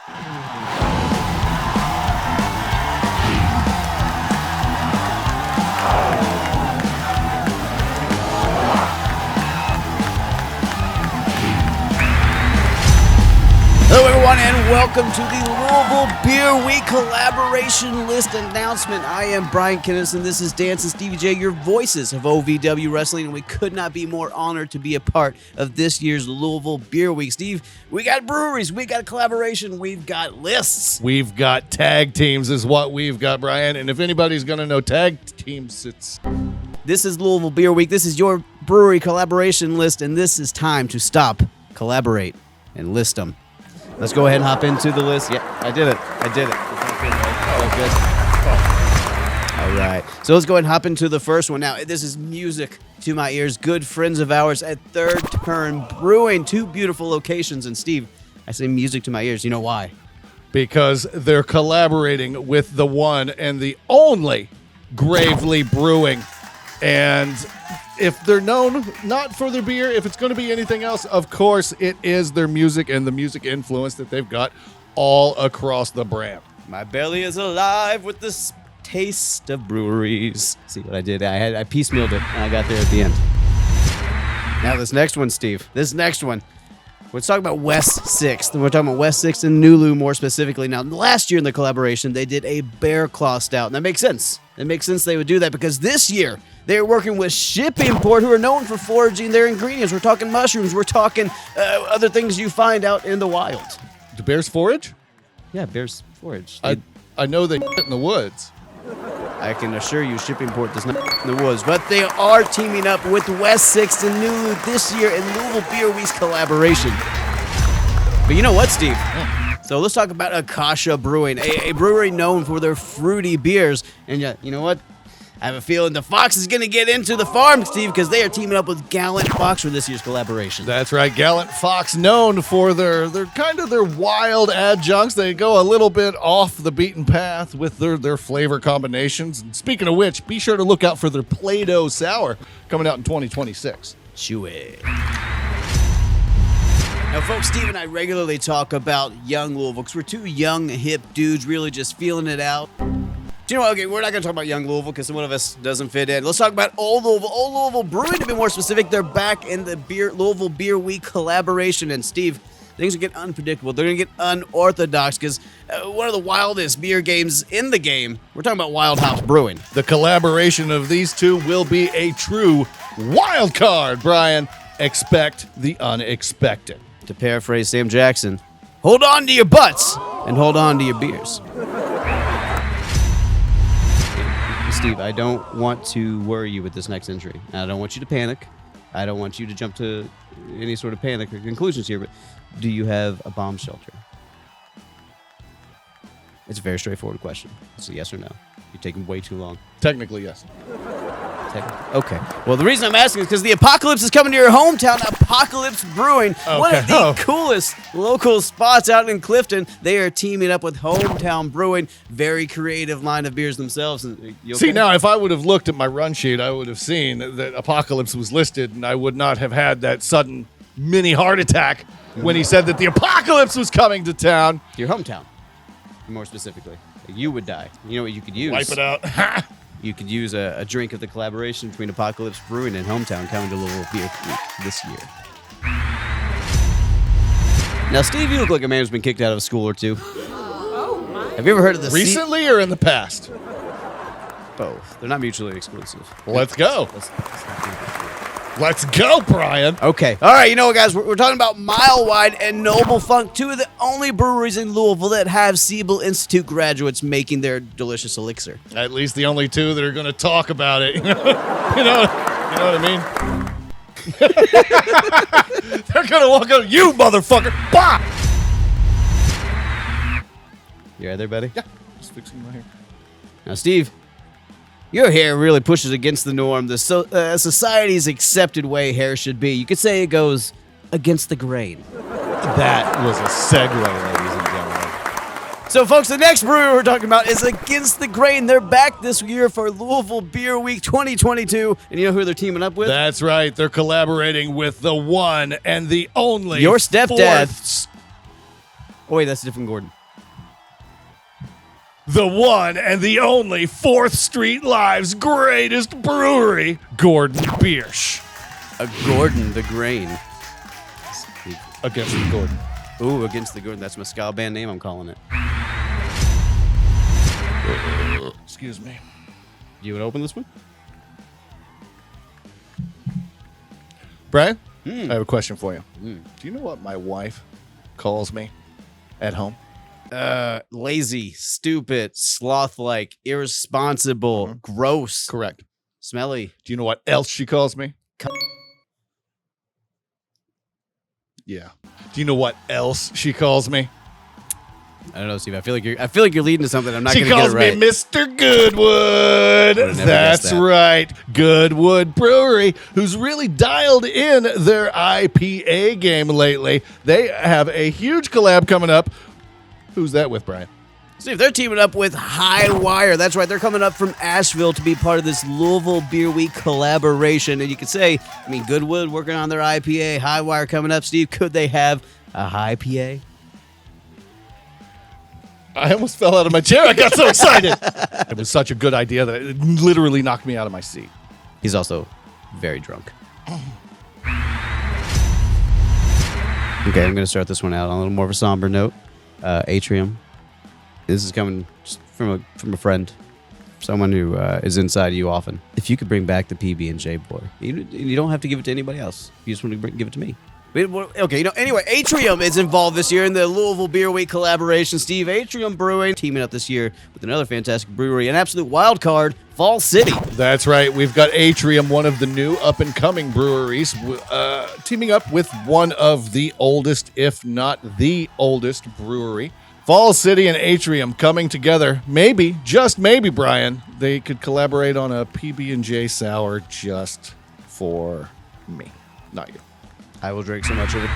Hello, everyone, and welcome to the Louisville Beer Week collaboration list announcement. I am Brian Kennison, and this is Dance and Stevie J, your voices of OVW Wrestling, and we could not be more honored to be a part of this year's Louisville Beer Week. Steve, we got breweries, we got collaboration, we've got lists. We've got tag teams is what we've got, Brian, and if anybody's going to know tag teams, it's... This is Louisville Beer Week, this is your brewery collaboration list, and this is time to stop, collaborate, and list them. Let's go ahead and hop into the list. Yeah, I did it. All right. So let's go ahead and hop into the first one. Now, this is music to my ears. Good friends of ours at Third Turn Brewing. Two beautiful locations. And Steve, I say music to my ears. You know why? Because they're collaborating with the one and the only Gravely Brewing. And if they're known not for their beer, if it's going to be anything else, of course, it is their music and the music influence that they've got all across the brand. My belly is alive with this taste of breweries. See what I did? I piecemealed it, and I got there at the end. Now, this next one, Steve. This next one. We're talking about West 6th, and we're talking about West 6th and Nulu more specifically. Now, last year in the collaboration, they did a Bear Claw Stout, and that makes sense. It makes sense they would do that because this year, they're working with Shippingport, who are known for foraging their ingredients. We're talking mushrooms. We're talking other things you find out in the wild. Do bears forage? Yeah, bears forage. I know they in the woods. I can assure you Shippingport does not in the woods, but they are teaming up with West 6th and Nulu this year in Louisville Beer Week's collaboration. But you know what, Steve? So let's talk about AKASHA Brewing, a brewery known for their fruity beers. And you know what? I have a feeling the Fox is going to get into the farm, Steve, because they are teaming up with Gallant Fox for this year's collaboration. That's right, Gallant Fox, known for their wild adjuncts. They go a little bit off the beaten path with their flavor combinations. And speaking of which, be sure to look out for their Play-Doh Sour coming out in 2026. Chew it. Now, folks, Steve and I regularly talk about young Louisville because we're two young, hip dudes really just feeling it out. Do you know what? Okay, we're not going to talk about young Louisville because one of us doesn't fit in. Let's talk about Old Louisville. Old Louisville Brewing, to be more specific. They're back in the Louisville Beer Week collaboration. And, Steve, things are getting unpredictable. They're going to get unorthodox because one of the wildest beer games in the game, we're talking about Wild Hops Brewing. The collaboration of these two will be a true wild card, Brian. Expect the unexpected. To paraphrase Sam Jackson, hold on to your butts and hold on to your beers. Steve, I don't want to worry you with this next entry. I don't want you to panic. I don't want you to jump to any sort of panic or conclusions here, but do you have a bomb shelter? It's a very straightforward question. It's a yes or no. You're taking way too long. Technically, yes. Okay. Well, the reason I'm asking is because the Apocalypse is coming to your hometown, Apocalypse Brewing. Okay. One of the coolest local spots out in Clifton. They are teaming up with Hometown Brewing. Very creative line of beers themselves. See, now, if I would have looked at my run sheet, I would have seen that Apocalypse was listed, and I would not have had that sudden mini heart attack when he said that the Apocalypse was coming to town. Your hometown, more specifically. You would die. You know what you could use? Wipe it out. You could use a drink of the collaboration between Apocalypse Brewing and Hometown coming to Louisville Beer Week this year. Now, Steve, you look like a man who's been kicked out of a school or two. Have you ever heard of the recently or in the past? Both. They're not mutually exclusive. Let's go. Let's go, Brian. Okay. All right, you know what, guys? We're talking about Mile Wide and Noble Funk, two of the only breweries in Louisville that have Siebel Institute graduates making their delicious elixir. At least the only two that are going to talk about it. You know what I mean? They're going to walk up, you motherfucker. Bah! You right there, buddy? Yeah. Just fixing my hair. Now, Steve, your hair really pushes against the norm, the society's accepted way hair should be. You could say it goes against the grain. That was a segue, ladies and gentlemen. So, folks, the next brewery we're talking about is Against the Grain. They're back this year for Louisville Beer Week 2022. And you know who they're teaming up with? That's right. They're collaborating with the one and the only. Your stepdad. Oh, wait, that's a different Gordon. The one and the only 4th Street Live's greatest brewery, Gordon Biersch. A Gordon the Grain. Against the Gordon. Ooh, against the Gordon. That's my ska band name, I'm calling it. Excuse me. You would open this one? Brian, I have a question for you. Mm. Do you know what my wife calls me at home? Lazy, stupid, sloth-like, irresponsible, gross, Correct. smelly. Do you know what else she calls me? Yeah. Do you know what else she calls me? I don't know, Steve. I feel like you're leading to something. I'm not She going to get it right. calls me Mr. Goodwood. Would've never That's guessed that. right. Goodwood Brewery, who's really dialed in their IPA game lately. They have a huge collab coming up. Who's that with, Brian? Steve, they're teaming up with High Wire. That's right. They're coming up from Asheville to be part of this Louisville Beer Week collaboration. And you could say, Goodwood working on their IPA, High Wire coming up. Steve, could they have a high PA? I almost fell out of my chair. I got so excited. It was such a good idea that it literally knocked me out of my seat. He's also very drunk. Okay, I'm going to start this one out on a little more of a somber note. Atrium. This is coming from a friend, someone who is inside you often. If you could bring back the PB&J, boy, you don't have to give it to anybody else. You just want to give it to me. Okay, anyway, Atrium is involved this year in the Louisville Beer Week collaboration. Steve, Atrium Brewing teaming up this year with another fantastic brewery, an absolute wild card, Fall City. That's right. We've got Atrium, one of the new up-and-coming breweries, teaming up with one of the oldest, if not the oldest, brewery. Fall City and Atrium coming together. Maybe, just maybe, Brian, they could collaborate on a PB&J sour just for me, not you. I will drink so much of it.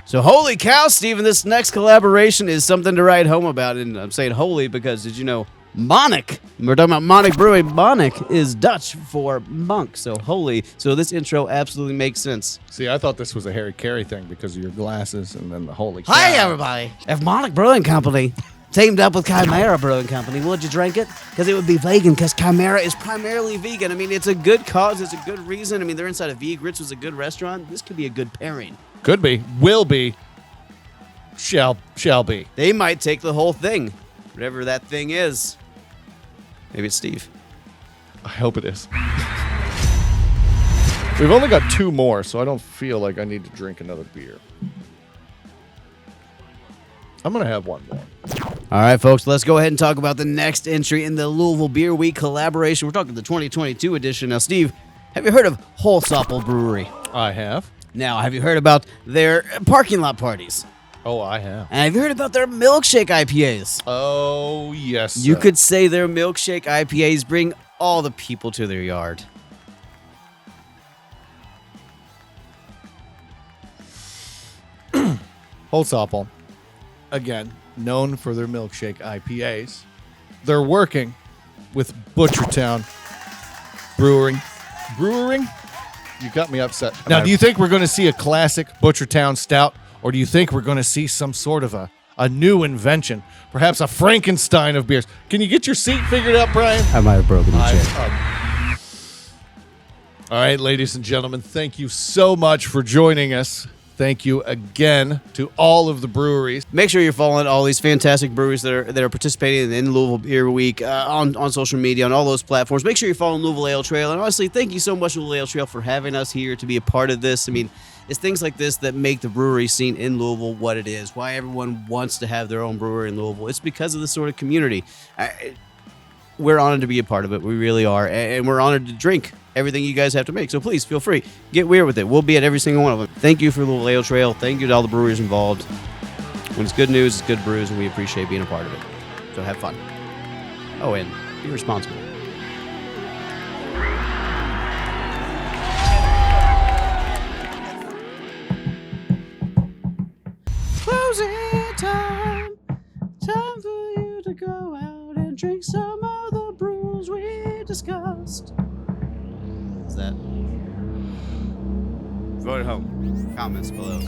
So holy cow, Steven, this next collaboration is something to write home about. And I'm saying holy because, did you know, Monnik, we're talking about Monnik Brewing, Monnik is Dutch for monk, so holy. So this intro absolutely makes sense. See, I thought this was a Harry Carey thing because of your glasses and then the holy cow. Hi, everybody. If Monnik Brewing Company teamed up with Chimera Brewing Company, would you drink it? Because it would be vegan, because Chimera is primarily vegan. It's a good cause. It's a good reason. They're inside of V. Grits was a good restaurant. This could be a good pairing. Could be, will be, shall be. They might take the whole thing, whatever that thing is. Maybe it's Steve. I hope it is. We've only got 2 more, so I don't feel like I need to drink another beer. I'm going to have one more. All right, folks, let's go ahead and talk about the next entry in the Louisville Beer Week collaboration. We're talking the 2022 edition. Now, Steve, have you heard of Holsapple Brewery? I have. Now, have you heard about their parking lot parties? Oh, I have. And have you heard about their milkshake IPAs? Oh, yes, You sir. could say their milkshake IPAs bring all the people to their yard. Holsapple, again, known for their milkshake IPAs. They're working with Butchertown Brewing. You got me upset. Now, do you think we're going to see a classic Butchertown stout, or do you think we're going to see some sort of a new invention, perhaps a Frankenstein of beers? Can you get your seat figured out, Brian? I might have broken the chair. All right, ladies and gentlemen, thank you so much for joining us. Thank you again to all of the breweries. Make sure you're following all these fantastic breweries that are participating in Louisville Beer Week on social media, on all those platforms. Make sure you're following Louisville Ale Trail. And honestly, thank you so much, Louisville Ale Trail, for having us here to be a part of this. It's things like this that make the brewery scene in Louisville what it is, why everyone wants to have their own brewery in Louisville. It's because of this sort of community. We're honored to be a part of it. We really are. And we're honored to drink everything you guys have to make. So please feel free. Get weird with it. We'll be at every single one of them. Thank you for Louisville Ale Trail. Thank you to all the breweries involved. When it's good news, it's good brews, and we appreciate being a part of it. So have fun. Oh, and be responsible. Closing time. Time for you to go out and drink some of the brews we discussed. Is that? Vote at home. Comments below.